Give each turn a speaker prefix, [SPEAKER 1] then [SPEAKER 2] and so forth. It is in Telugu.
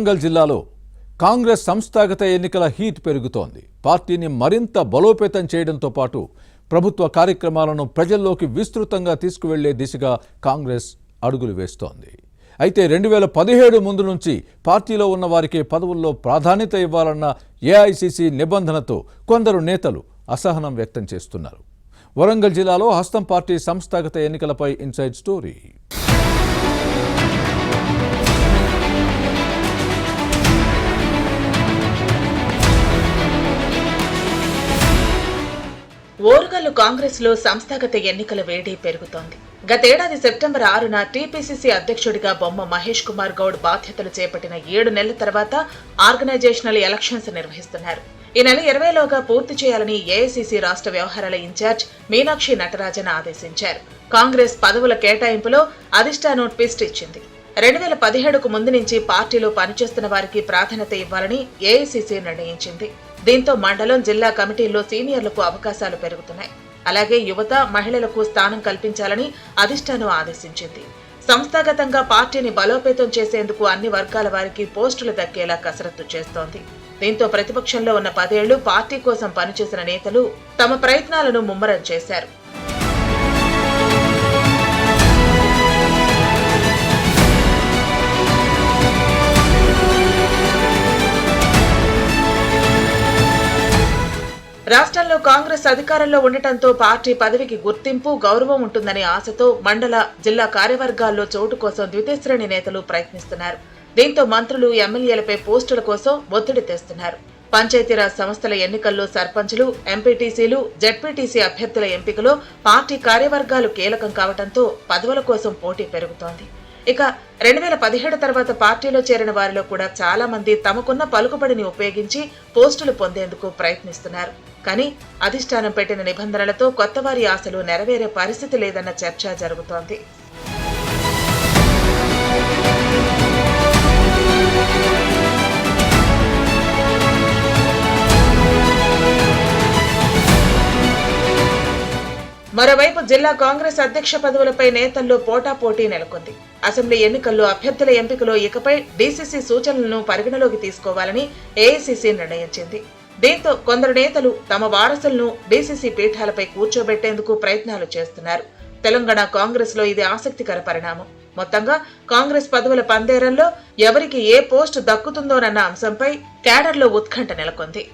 [SPEAKER 1] వరంగల్ జిల్లాలో కాంగ్రెస్ సంస్థాగత ఎన్నికల హీట్ పెరుగుతోంది. పార్టీని మరింత బలోపేతం చేయడంతో పాటు ప్రభుత్వ కార్యక్రమాలను ప్రజల్లోకి విస్తృతంగా తీసుకువెళ్లే దిశగా కాంగ్రెస్ అడుగులు వేస్తోంది. అయితే 2017 ముందు నుంచి పార్టీలో ఉన్న వారికే పదవుల్లో ప్రాధాన్యత ఇవ్వాలన్న ఏఐసీసీ నిబంధనతో కొందరు నేతలు అసహనం వ్యక్తం చేస్తున్నారు. వరంగల్ జిల్లాలో హస్తం పార్టీ సంస్థాగత ఎన్నికలపై ఇన్సైడ్ స్టోరీ.
[SPEAKER 2] ఓరుగల్లు కాంగ్రెస్ లో సంస్థాగత ఎన్నికల వేడి పెరుగుతోంది. గతేడాది సెప్టెంబర్ 6న టీపీసీసీ అధ్యక్షుడిగా బొమ్మ మహేష్ కుమార్ గౌడ్ బాధ్యతలు చేపట్టిన 7 నెలల తర్వాత ఆర్గనైజేషనల్ ఎలక్షన్స్ నిర్వహిస్తున్నారు. ఈ నెల 20లోగా పూర్తి చేయాలని ఏఐసీసీ రాష్ట్ర వ్యవహారాల ఇన్ఛార్జ్ మీనాక్షి నటరాజన్ ఆదేశించారు. కాంగ్రెస్ పదవుల కేటాయింపులో అధిష్టానం ట్విస్ట్ ఇచ్చింది. 2017కు ముందు నుంచి పార్టీలో పనిచేస్తున్న వారికి ప్రాధాన్యత ఇవ్వాలని ఏఐసీసీ నిర్ణయించింది. దీంతో మండలం, జిల్లా కమిటీల్లో సీనియర్లకు అవకాశాలు పెరుగుతున్నాయి. అలాగే యువత, మహిళలకు స్థానం కల్పించాలని అధిష్టానం ఆదేశించింది. సంస్థాగతంగా పార్టీని బలోపేతం చేసేందుకు అన్ని వర్గాల వారికి పోస్టులు దక్కేలా కసరత్తు చేస్తోంది. దీంతో ప్రతిపక్షంలో ఉన్న 10 ఏళ్లు పార్టీ కోసం పనిచేసిన నేతలు తమ ప్రయత్నాలను ముమ్మరం చేశారు. రాష్ట్రంలో కాంగ్రెస్ అధికారంలో ఉండటంతో పార్టీ పదవికి గుర్తింపు, గౌరవం ఉంటుందనే ఆశతో మండల, జిల్లా కార్యవర్గాల్లో చోటు కోసం ద్వితీయ నేతలు ప్రయత్నిస్తున్నారు. దీంతో మంత్రులు, ఎమ్మెల్యేలపై పోస్టుల కోసం ఒత్తిడి తెస్తున్నారు. పంచాయతీరాజ్ సంస్థల ఎన్నికల్లో సర్పంచులు, ఎంపీటీసీలు, జెడ్పీటీసీ అభ్యర్థుల ఎంపికలో పార్టీ కార్యవర్గాలు కీలకం కావడంతో పదవుల కోసం పోటీ పెరుగుతోంది. ఇక 2017 తర్వాత పార్టీలో చేరిన వారిలో కూడా చాలా మంది తమకున్న పలుకుబడిని ఉపయోగించి పోస్టులు పొందేందుకు ప్రయత్నిస్తున్నారు. కానీ అధిష్టానం పెట్టిన నిబంధనలతో కొత్తవారి ఆశలు నెరవేరే పరిస్థితి లేదన్న చర్చ జరుగుతోంది. మరోవైపు జిల్లా కాంగ్రెస్ అధ్యక్ష పదవులపై నేతల్లో పోటాపోటీ నెలకొంది. అసెంబ్లీ ఎన్నికల్లో అభ్యర్థుల ఎంపికలో ఇకపై డీసీసీ సూచనలను పరిగణలోకి తీసుకోవాలని ఏఐసీసీ నిర్ణయించింది. దీంతో కొందరు నేతలు తమ వారసులను డీసీసీ పీఠాలపై కూర్చోబెట్టేందుకు ప్రయత్నాలు చేస్తున్నారు. తెలంగాణ కాంగ్రెస్ లో ఇది ఆసక్తికర పరిణామం. మొత్తంగా కాంగ్రెస్ పదవుల పందేరంలో ఎవరికి ఏ పోస్టు దక్కుతుందోనన్న అంశంపై క్యాడర్లో ఉత్కంఠ నెలకొంది.